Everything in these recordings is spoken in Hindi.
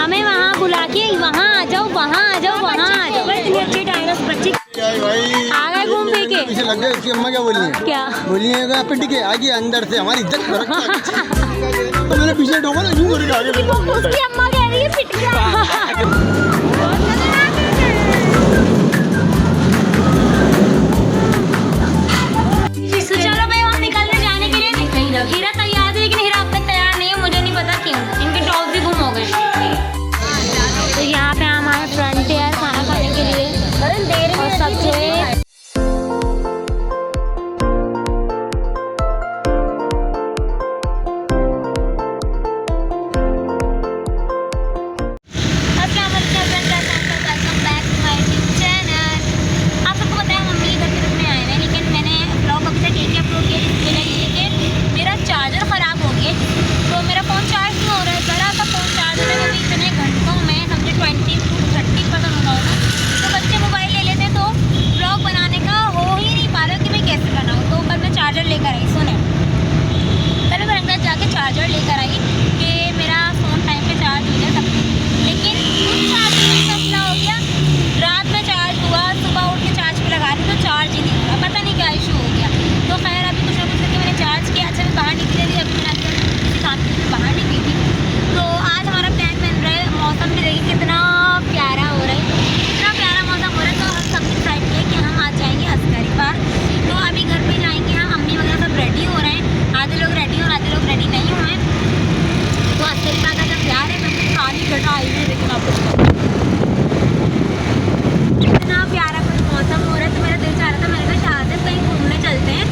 हमें वहाँ बुला के वहाँ आ जाओ, वहाँ आ जाओ, वहाँ आ जाओ। इतनी अच्छी डायलॉग बच्ची आ गए घूम फिर के। पीछे लग गए। इसकी अम्मा क्या बोली है? क्या बोलिएगा पिट के आगे अंदर से हमारी इज्जत कर रखा। तो मैंने पीछे ठोका ना, यूं करके आगे। उसकी अम्मा कह रही है पिट के। तो चलो भाई हम निकलने जाने के लिए। हीरा तैयार है लेकिन हीरा अब तक तैयार नहीं है, मुझे नहीं पता क्यों। इनके टॉप भी गुम हो गए। तो यहाँ पे हमारे फ्रंटियर खाना खाने के लिए और सबसे चार्जर लेकर आई कि मेरा फ़ोन टाइम पे चार्ज हो जाए सब कुछ। लेकिन उस चार्जर में मसला हो गया। रात में चार्ज हुआ, सुबह उठ के चार्ज पे लगा दी तो चार्ज ही नहीं हुआ। पता नहीं क्या इशू हो गया। तो खैर अभी कुछ ना कुछ करके मैंने चार्ज किया। अच्छा मैं बाहर निकली थी, अभी मैंने किसी काम के लिए बाहर निकली थी। तो आज हमारा प्लान बन रहा है। मौसम भी देखिए कितना प्यारा हो रहा है, इतना प्यारा मौसम हो रहा है। तो हम सब डिसाइड किए कि हम आज जाएंगे अस्करी पार्क। तो अभी घर पर जाएँगे। हम अम्मी वगैरह सब रेडी हो रहे हैं। आधे लोग रेडी और आधे लोग रेडी नहीं हुए। तो अस्करी पार्क का जब प्यार है तो खाली कटा आई है। लेकिन आप इतना प्यारा कोई मौसम हो रहा है तो मेरा दिल चाह रहा था, मैंने कहा शायद कहीं घूमने चलते हैं।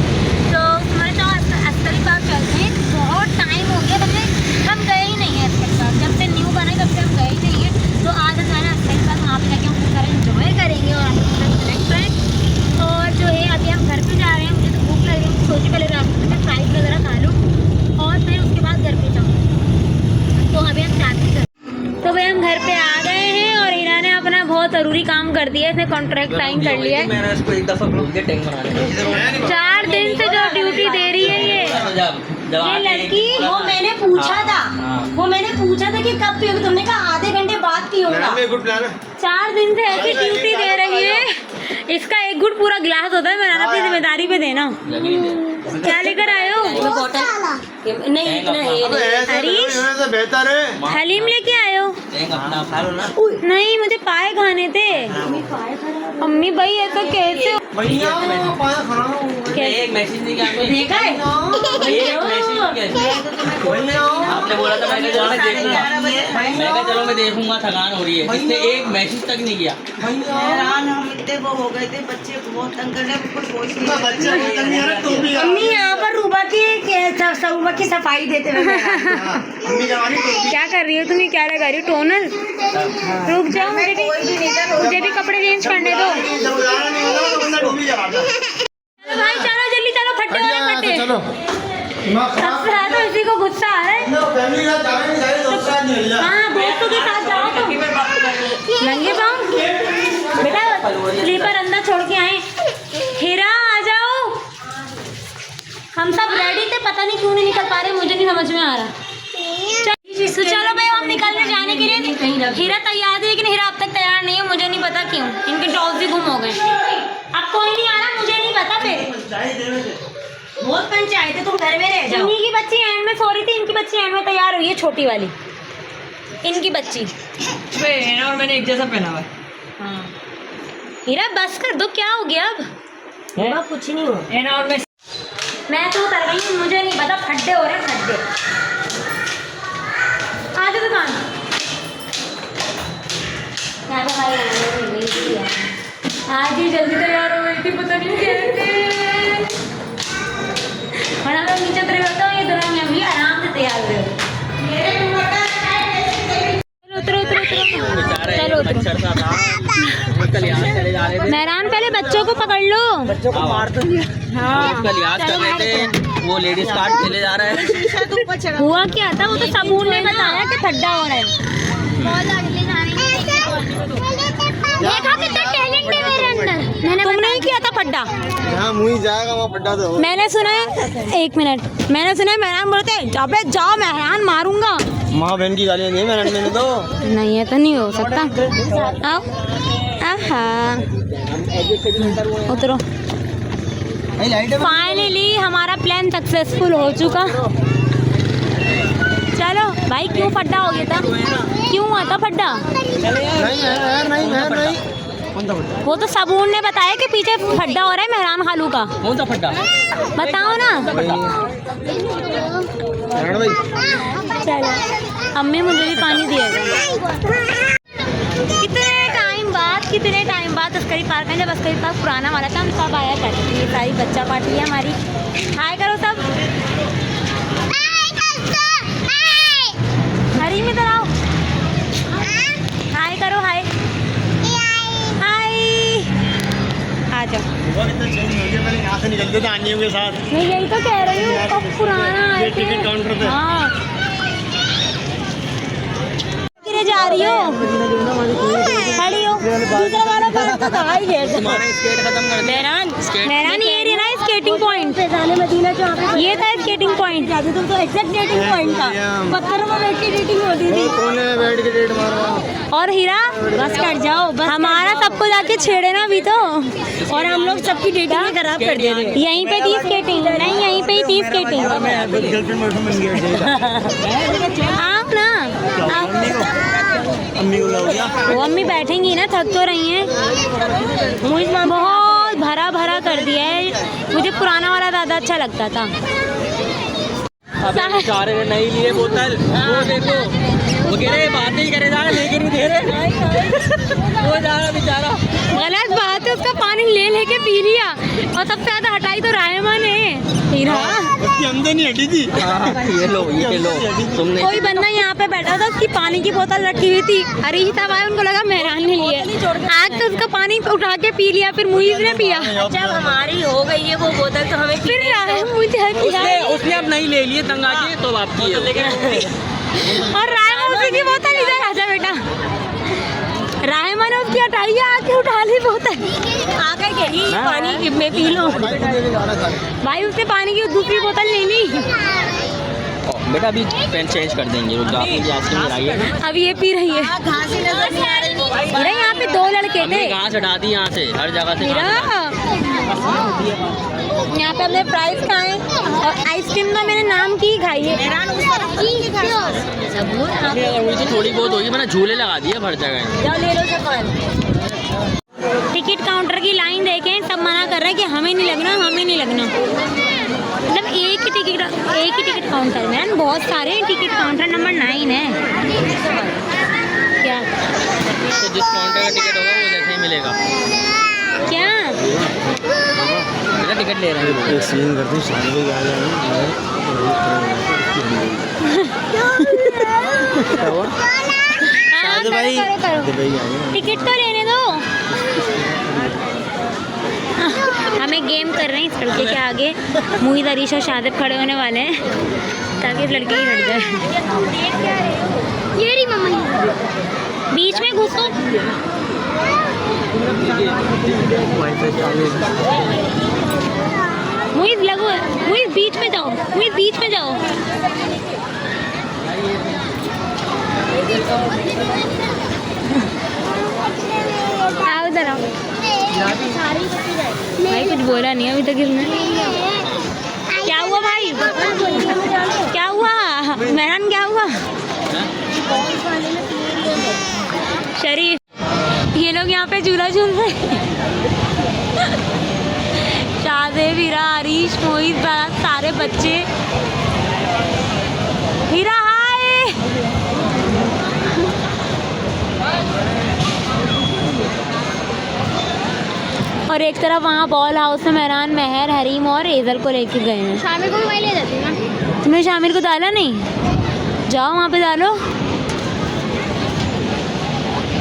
तो तुम्हारे चाह अस्करी पार्क चलते हैं। बहुत टाइम हो गया, तब से हम गए ही नहीं है अस्करी पार्क। जब से न्यू बना तब से हम गए ही नहीं है। तो आज हम जाना अस्करी पार्क, वहाँ पर जाके हम बहुत सारा इन्जॉय करेंगे और आपके साथ कनेक्ट करें। और जो है अभी हम घर पर जा रहे हैं। मुझे तो भूख लग रही है, सोची पहले रास्ते में फ्राइज वगैरह खा लूँ और फिर उसके बाद घर पे जाऊँ। तो अभी हम जाते हैं। तो भाई हम घर पे आ गए हैं और हीरा ने अपना बहुत ज़रूरी काम कर दिया है। इसने कॉन्ट्रैक्ट साइन कर लिया है। मैंने इसको एक दफा बोल दिया टैंक बनाने 4 दिन से जो ड्यूटी दे रही है ये लड़की। वो मैंने पूछा था कि कब पियोगे, तुमने कहा आधे घंटे बाद पीऊंगा। 4 दिन से ऐसी ड्यूटी दे रही है। इसका एक गुट पूरा गिलास होता है। मेरा अपनी जिम्मेदारी पे देना। क्या लेकर आए हो? नहीं इतना है हरीश बेहतर है। हलीम लेके आए हो? खा लो ना। नहीं मुझे पाए खाने थे। अम्मी भाई ऐसा कैसे? एक मैसेज नहीं किया आपने? देखा है? एक मैसेज नहीं किया। आपने बोला था मैं चलो मैं देखूंगा। मैं कहा चलो मैं देखूंगा, थकान हो रही है। इसने एक मैसेज तक नहीं किया। हैरान हम इतने वो हो गए थे, बच्चे बहुत तंग कर रहे हैं, कुछ सोच नहीं। अम्मी यहाँ पर रूबा की सफाई देते हुए क्या कर रही हो तुम? क्या लगा रही हो? टोनर? रुक जाओ, मुझे भी कपड़े चेंज करने दो। चलो भाई चलो जल्दी चलो, फट्टे वाले फट्टे। चलो सबसे ज्यादा इसी को गुस्सा आ रहा है। हाँ दोस्तों के साथ जाओ तो नंगे पाँव। बेटा स्लीपर अंदर छोड़ के आए। हीरा आ जाओ। हम सब रेडी थे, पता नहीं क्यों नहीं निकल पा रहे, मुझे नहीं समझ में आ रहा। तो चलो भाई हम निकलने जाने के लिए। हीरा तैयार है लेकिन हीरा अब तक तैयार नहीं है, मुझे नहीं पता क्यों। इनके टॉप भी गुम हो गए। अब कोई नहीं आ रहा, मुझे नहीं पता। फिर बहुत पंचायत है, तुम घर में रह जाओ। इन्हीं की बच्ची एंड में सो रही थी। इनकी बच्ची एंड में तैयार हुई है, छोटी वाली इनकी बच्ची। और मैंने एक जैसा पहना हुआ है। हाँ हीरा बस कर दो, क्या हो गया अब? कुछ नहीं हुआ। और मैं तो उतर गई हूँ, मुझे नहीं पता। खड्डे हो रहे हैं, खड्डे। आ जाओ दुकान। आज ही जल्दी तैयार हो गई थी, पता नहीं कैसे। और हम लोग नीचे उतरे होते हैं, ये दोनों में भी आराम से तैयार हुए। उतरो उतरो उतरो, चलो उतरो। मेहरान पहले बच्चों को पकड़ लो। बच्चों को मार दो। हाँ कल याद कर रहे थे, वो लेडीज कार्ड खेले जा रहे हैं। हुआ क्या था? वो तो सबून ने बताया कि खड्डा हो रहा है। देखा कितना टैलेंट है मेरे अंदर। मैंने तुमने ही किया था पड्डा। जहाँ मुँह जाएगा वहाँ पड्डा तो हो। मैंने सुना है, एक मिनट, मैंने सुना है मेहरान बोलते हैं अबे जाओ मेहरान मारूंगा। माँ बहन की गालियाँ नहीं मेहरान मैंने तो। नहीं है तो नहीं हो सकता। आओ आहा उतरो। फाइनली हमारा प्लान सक्सेसफुल हो चुका। चलो भाई, क्यों फड्डा हो गया था? क्यों हुआ था फड्डा? नहीं वो तो सबून ने बताया कि पीछे फड्डा हो रहा है मेहरान खालू का। कौन सा फड्डा? बताओ ना। चलो अम्मी मुझे भी पानी दिया। कितने टाइम बाद अस्करी पार्क है। जब अस्करी पार्क पुराना वाला था हम सब आया करते थे। ये सारी बच्चा पार्टी है हमारी। हाय करो सब। हरी में इधर आओ। हाय करो। हाय हाय आ जाओ। यहाँ से निकलते थे आनियों के साथ। मैं यही तो कह रही हूँ, कब पुराना आए थे। टिकट काउंटर पे। हाँ जा रही हो, खड़ी हो। दूसरा वाला पार्क तो कहाँ ही है। तुम्हारा स्केट खत्म कर दे। मेहरान ये रही ना स्केटिंग पॉइंट। ये था स्केटिंग पॉइंट। तुम तो एग्जैक्ट डेटिंग पॉइंट था। पत्थरों में बैठ के डेटिंग होती थी। कोने में बैठ के डेट मारो। और हीरा बस कर जाओ, बस हमारा सबको जाके छेड़े ना भी तो। और हम लोग सबकी डेटिंग खराब कर दे रहे। यहीं पे थी स्केटिंग, नहीं यहीं पे ही थी स्केटिंग। आप ना अम्मी को लाओ क्या? वो अम्मी बैठेंगी ना, थक तो रही हैं। मुझे बहुत भरा भरा कर दिया है। मुझे पुराना वाला ज़्यादा अच्छा लगता था। बेचारे ने नहीं लिए बोतल। वो देखो वो कह रहे बातें ही करे जा रहे लेके नहीं दे रहे। वो जा रहा बेचारा। गलत बात है, उसका पानी ले लेके पी लिया। और सबसे ज़्यादा हटाई तो रायमा ने। हीरा उसकी अंदर नहीं हटी थी। ये लो तुमने। कोई बंदा यहाँ पे बैठा था, उसकी पानी की बोतल रखी हुई थी। अरे तब आए, उनको लगा मेहरान ने लिए। आज तो उसका पानी उठा के पी लिया, फिर मुझे ने पिया। जब हमारी हो गई है वो बोतल तो हमें फिर उसने अब नहीं ले लिए तंग आके तो आपकी है। और रायमा उसी की बोतल। इधर आजा बेटा। रायमा ने उसकी हटाई, आके उठा ली बोतल। आकर के ही पानी में पी लो। भाई उसने पानी की दूसरी बोतल ले ली। बेटा अभी पेन चेंज कर देंगे। रुक जाओ, आपकी आइसक्रीम लाइए। अब ये पी रही है। घासी नजर नहीं आ रही। अरे यहाँ पे दो लड़के हमने थे। घास हटा दी यहाँ से, हर जगह से। यहाँ पे हमने प्राइस खाए और आइसक्रीम ना मैंने नाम की खाई है। अगर हुई तो थोड़ी बहुत होगी, मैंने झूले लगा दिए हर जगह। जाओ ले लो चप्पल। टिकट काउंटर की लाइन देखें, सब मना कर रहे हैं कि हमें नहीं लगना, हमें नहीं लगना। मतलब एक ही टिकट काउंटर में बहुत सारे टिकट काउंटर। नंबर 9 है क्या? तो जिस काउंटर का टिकट होगा वो जैसे ही मिलेगा। क्या बेटा टिकट ले रहे हैं। एक सीन करते हैं, शादी को आ टिकट तो लेने दो। हमें गेम कर रहे हैं इस लड़के के आगे। मुहिद, अरीशा, शादिब खड़े होने वाले हैं ताकि इस लड़के की हट जाए। ये रही मम्मी, बीच में घुसो। मुहिद लगो, मुहिद बीच में जाओ, मुहिद बीच में जाओ। आओ इधर आओ। भाई कुछ बोला नहीं अभी तक इसने। क्या हुआ भाई? क्या हुआ मेहरान? क्या हुआ शरीफ? ये लोग यहाँ पे झूला झूल रहे हैं। शादिब, हीरा, अरीश, मोहित, सारे बच्चे। हीरा हाय। और एक तरफ वहाँ बॉल हाउस में मेहरान, महर, हरीम और एजल को लेके गए हैं। शामिर को भी वहीं ले जाते हैं ना। तुमने शामिर को डाला नहीं? जाओ वहाँ पे डालो।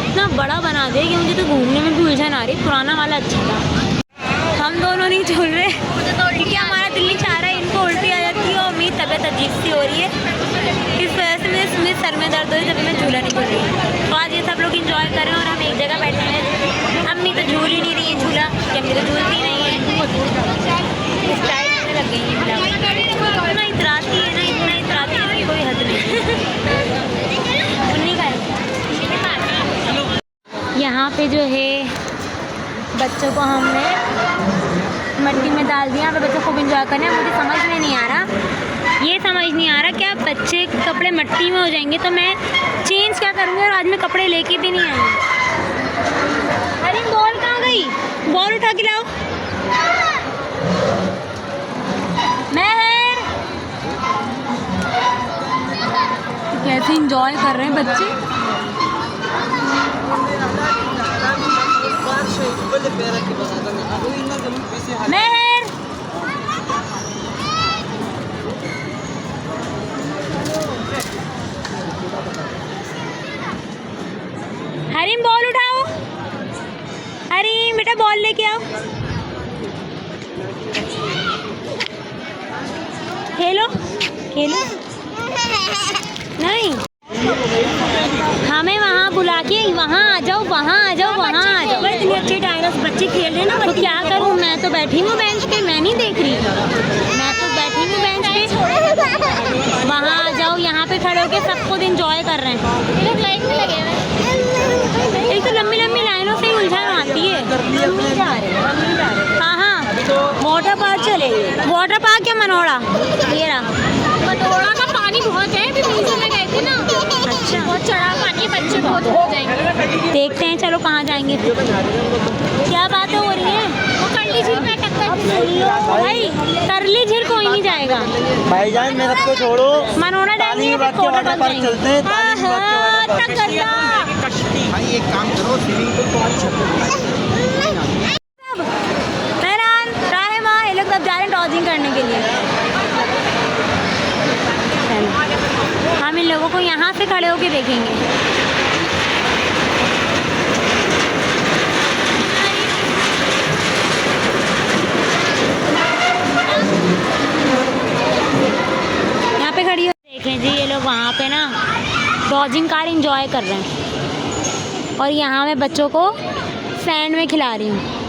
इतना बड़ा बना दिया कि मुझे तो घूमने में भी उलझन आ रही। पुराना वाला अच्छा था। हम दोनों नहीं झूल रहे क्योंकि हमारा दिल्ली चाह रहा है, इनको उल्टी आ जाती है और मेरी तबीयत अजीब सी हो रही है। इस वजह से मेरे सर में दर्द हो रही है, तभी मैं झूला नहीं झूल रही। तो आज ये सब लोग इंजॉय कर रहे हैं और हम एक जगह बैठे हैं। अम्मी तो झूल ही नहीं रही है झूला, कि अम्मी तो झूलती नहीं है। यहाँ पे जो है बच्चों को हमने मट्टी में डाल दिया। यहाँ पे बच्चे खूब इंजॉय कर रहे हैं। मुझे समझ में नहीं आ रहा, ये समझ नहीं आ रहा क्या बच्चे के कपड़े मट्टी में हो जाएंगे तो मैं चेंज क्या करूँगी, और आज मैं कपड़े लेके भी नहीं आई। अरे बॉल कहाँ गई? बॉल उठा के लाओ। महर, कैसे इंजॉय कर रहे हैं बच्चे। महर, हरीम बॉल उठाओ। हरीम बेटा बॉल लेके आओ, खेलो खेलो। नहीं, हमें वहाँ बुला के वहाँ आ जाओ, वहाँ आ जाओ, वहाँ आ जाओ। इतने अच्छे डायनास बच्चे खेल रहे हैं ना, तो क्या करूँ, मैं तो बैठी हूँ बेंच पे, मैं नहीं देख रही। मैं तो बैठी हूँ बेंच पे, वहाँ आ जाओ। यहाँ पे खड़े होके सब कुछ एंजॉय कर रहे हैं। लाइन में लगे हुए, एक तो लंबी लंबी लाइनों से ही उलझन आती है। कहाँ? वाटर पार्क चले। वाटर पार्क या मनोड़ा? ये रहा मनोड़ा का पानी बहुत है, अभी मीटिंग में गए थे ना। अच्छा, बहुत चढ़ा पानी है, बच्चे बहुत हो जाएंगे। देखते हैं, चलो कहाँ जाएंगे। क्या बातें हो रही हैं? वो करली झील में टक्कर भाई करली झील कोई नहीं जाएगा। भाईजान मेरे को छोड़ो, मनोड़ा जाएंगे या फिर कोटा पार्क चलते हैं। भाई एक काम करो, स्विमिंग पूल मेहरान राहिमा ये लोग सब जा रहे हैं डॉजिंग करने के लिए। हम इन लोगों को यहाँ से खड़े होके देखेंगे। यहाँ पे खड़ी हो, देखें जी ये लोग वहाँ पे ना डॉजिंग कार एंजॉय कर रहे हैं, और यहाँ मैं बच्चों को सैंड में खिला रही हूँ।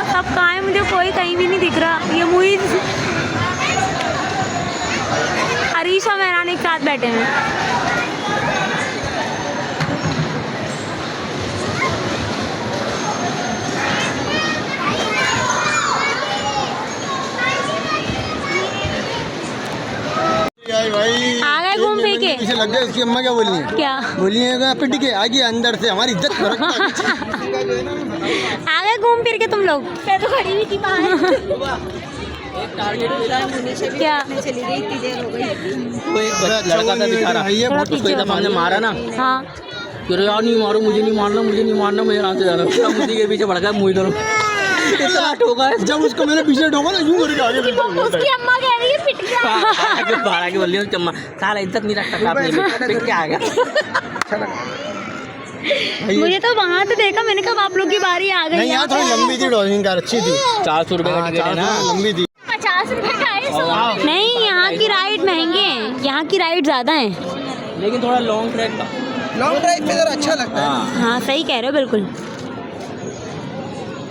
सब कहाँ है, मुझे कोई कहीं भी नहीं दिख रहा। ये मुझे हरीश और मेहरान एक साथ बैठे हैं। भाई आ गए घूम फिर के। पीछे लग गए। उसकी अम्मा क्या बोली है? क्या बोली है पिट के आगे अंदर से हमारी इज्जत को रखता आ गए घूम फिर के तुम लोग? मैं तो खड़ी हुई थी बाहर। क्या चली गई, इतनी देर हो गई। वो एक लड़का था दिखा रहा है, थोड़ा उसको पीछे एक दफा हमने मारा ना, हाँ, यार नहीं मारो, मुझे नहीं मारना, मुझे नहीं मारना, मैं यहाँ से जा रहा हूँ। मुझे के पीछे भड़का मुझे करो, इतना ठोका है। जब उसको मैंने पीछे ठोका ना यूं करके आगे उसकी अम्मा कह रही है पिट गया। बाहर के बोल रही हूँ चम्मा साला इज्जत नहीं रखता, आपने क्या आ गया। मुझे तो वहाँ से देखा, मैंने कहा आप लोग की बारी आ गई। नहीं यहाँ थोड़ी लंबी थी डॉजिंग कार, अच्छी थी। 400 रुपये का टिकट है ना, लंबी थी। 50 रुपए का है। नहीं, यहाँ की राइड महंगे हैं, यहाँ की राइड ज़्यादा हैं। लेकिन थोड़ा लॉन्ग ट्रैक का, लॉन्ग ड्राइव पे जरा अच्छा लगता है। हाँ सही कह रहे हो बिल्कुल।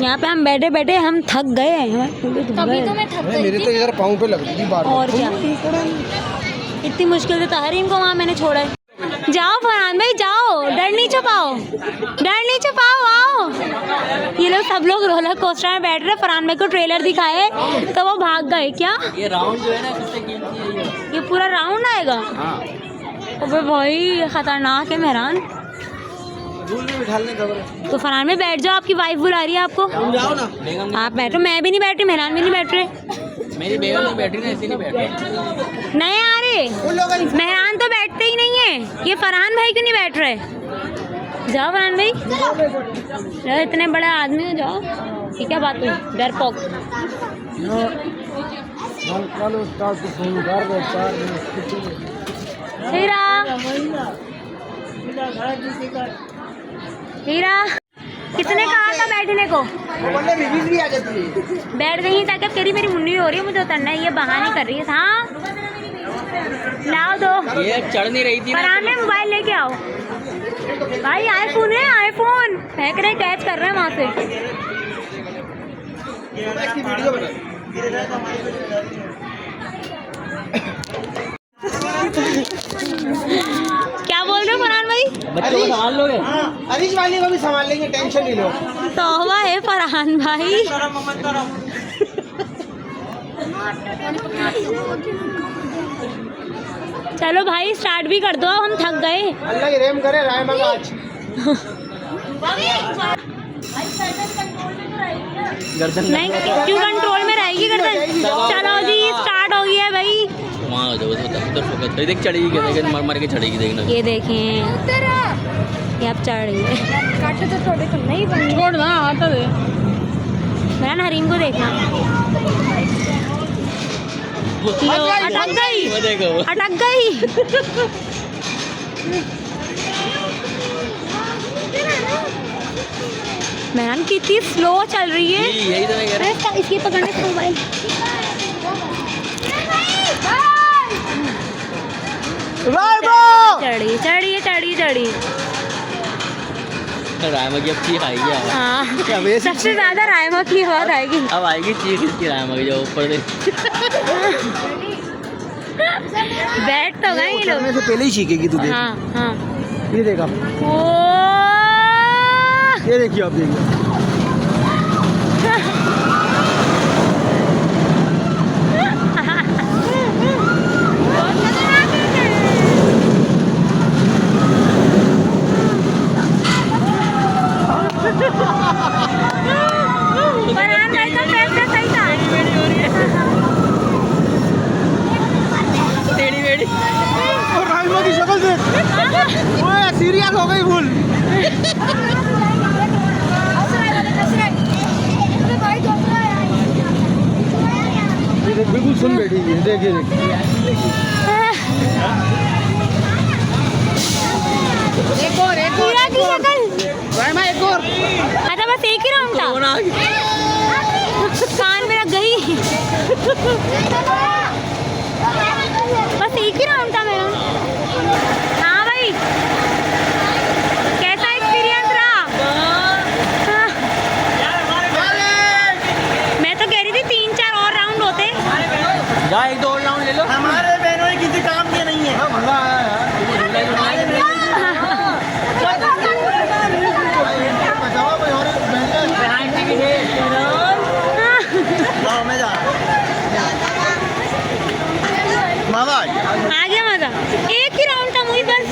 यहाँ पे हम बैठे बैठे हम थक गए हैं। तभी तो मैं थक गई मेरे थी। तो इधर पाँव पे लगती थी बार। और क्या, इतनी मुश्किल से तहरीम को वहाँ मैंने छोड़ा है। जाओ फरहान भाई जाओ, डर नहीं छुपाओ, डर नहीं छुपाओ, आओ। ये लोग सब लोग रोलर कोस्टर में बैठ रहे। फरहान भाई को ट्रेलर दिखाए तो वो भाग गए। क्या ये राउंड जो है ना सबसे कीमती है ये। ये पूरा राउंड आएगा? हाँ अबे भाई खतरनाक है मेहरान। तो फरहान में बैठ जाओ, आपकी वाइफ बुला रही है आपको। जाओ ना। बेगम आप बैठो, मैं भी नहीं बैठ रही, मेहरान भी नहीं बैठ रहे। मेरी बेगम नहीं बैठी ना, ऐसी नहीं बैठ रही। नहीं आ रहे, मेहरान तो बैठते ही नहीं है। ये फरहान भाई क्यों नहीं बैठ रहे? जाओ फरहान भाई, जाओ, इतने बड़े आदमी हो, जाओ। ये क्या बात हुई डरपोक? हीरा हीरा किसने कहा था बैठने को? भी आ जाती है। बैठ गई ताकि तेरी मेरी मुन्नी हो रही है, मुझे उतरना है। ये बहाने कर रही है। हाँ लाओ दो। ये चढ़ नहीं रही थी ना। फरहान में मोबाइल लेके आओ। भाई आईफोन है, आईफोन फेंक रहे, कैच कर रहे हैं वहाँ से। इसकी वीडियो बना। क्या बोल रहे हो फरहान भाई? बच्चों को संभाल लोगे? हरीश वाली को भी संभाल लेंगे, टेंशन नहीं लो। तौबा है फरहान भाई। चलो भाई स्टार्ट भी कर दो, हम थक गए। अल्लाह की रहम करे, राय मंगा आज। गर्दन नहीं क्यों कंट्रोल में रहेगी गर्दन? चलो जी स्टार्ट हो गया है भाई। वहाँ आ जाओ, उधर फोकस कर। देख चढ़ेगी क्या, देख मर मर के चढ़ेगी, देखना। ये देखें, ये अब चढ़ रही है। काटे तो छोटे तो नहीं बन, छोड़ ना आता दे। मैं हरीम को देखना। लो, अटक गई, वो देखो अटक गई। मैम कितनी स्लो चल रही है। यही तो मैं कह रहा हूँ। अरे इसकी पकड़ने से मोबाइल। चढ़ी चढ़ी चढ़ी चढ़ी। रायमा की अब चीख आएगी अब। हाँ क्या वैसे सबसे ज्यादा रायमा की आवाज आएगी। अब आएगी चीख इसकी रायमा की, जो ऊपर से। बैठ तो गए ये लोग। उतरने से पहले ही चीखेगी तू, देख। हाँ हाँ। ये देखा, ओ ये देखिए, आप देखिए। फरहान भाई का फैसला सही था। टेढ़ी मेढ़ी। और राइमा की शक्ल देख, ओए सीरियस हो गई फुल। ये देख, बिल्कुल सुन बैठी है, देखिए पूरा की शक्ल। राइमा एक और। अच्छा बस एक ही राउंड था। कौन आ गया? कान में रख गई। बस एक ही राउंड था मेरा। हाँ भाई कैसा एक्सपीरियंस रहा? हाँ। मैं तो कह रही थी 3-4 और राउंड होते। जा एक दो और राउंड ले लो। हमारे बहनों ने किसी काम के नहीं है। मजा आया यार। आ गया मजा। एक ही राउंड था मुझे बस।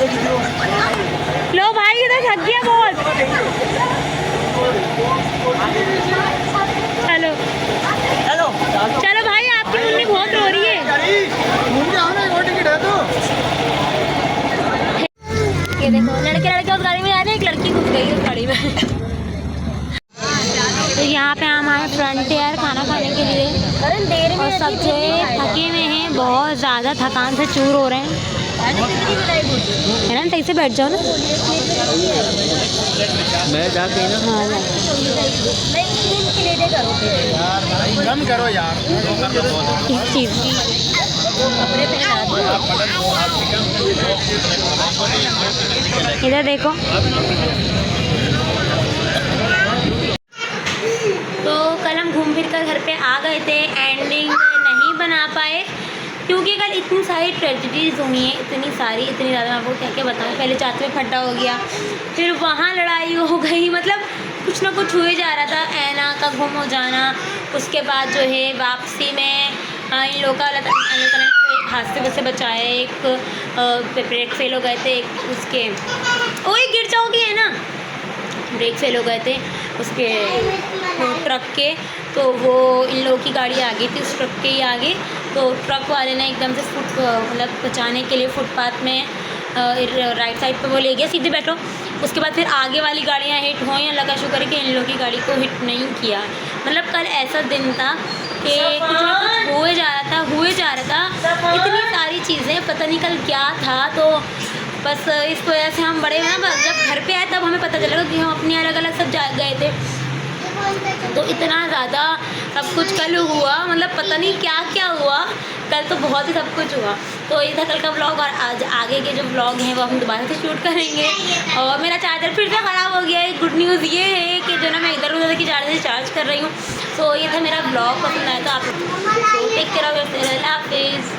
लो भाई इधर थक गया बहुत। चलो चलो भाई आपकी मम्मी बहुत रो रही है। ये देखो लड़के लड़के उस गाड़ी में जा रहे हैं, एक लड़की घुस गई उस गाड़ी में। तो यहाँ पे हम आए फ्रंटियर खाना खाने के लिए और सबसे थके हुए हैं, बहुत ज़्यादा थकान से चूर हो रहे हैं। है ना, सही से बैठ जाओ ना। मैं जाके ना। हाँ कम करो यार। इस चीज़ इधर देखो। तो कल हम घूम फिर कर घर पे आ गए थे, एंडिंग नहीं बना पाए क्योंकि कल इतनी सारी ट्रेजिडीज़ हुई हैं, इतनी ज़्यादा। मैं आपको क्या क्या बताऊँ। पहले चाच में फटा हो गया, फिर वहाँ लड़ाई हो गई, मतलब कुछ ना कुछ हुए जा रहा था। ऐना का गुम हो जाना, उसके बाद जो है वापसी में इन लोगों का एक हादसे से बचाया। एक ब्रेक फेल हो गए थे, एक उसके वही गिर जाओगी है ना, ब्रेक फेल हो गए थे उसके ट्रक के, तो वो इन लोगों की गाड़ी आ गई थी उस ट्रक के ही आगे। तो ट्रक वाले ने एकदम से मतलब बचाने के लिए फुटपाथ में राइट साइड पे वो ले गया, सीधे बैठो। उसके बाद फिर आगे वाली गाड़ियाँ हिट हुई, अल्लाह का शुक्र है कि इन लोगों की गाड़ी को हिट नहीं किया। मतलब कल ऐसा दिन था कि कुछ ना कुछ हुए जा रहा था। इतनी सारी चीज़ें, पता नहीं कल क्या था। तो बस इस वजह से हम बड़े हैं ना, जब घर पे आए तब हमें पता चलेगा कि हम अपने अलग अलग सब जा गए थे। तो इतना ज़्यादा सब कुछ कल हुआ, मतलब पता नहीं क्या क्या हुआ, कल तो बहुत ही सब कुछ हुआ। तो ये था कल का ब्लॉग, और आज आगे के जो ब्लॉग हैं वो हम दोबारा से शूट करेंगे। और मेरा चार्जर फिर से ख़राब हो गया है। गुड न्यूज़ ये है कि जो ना मैं इधर उधर की चार्जर से चार्ज कर रही हूँ। तो ये था मेरा ब्लॉग, पसंद आया तो आप टेक केयर ऑफ योरसेल्फ, अल्लाह हाफिज़।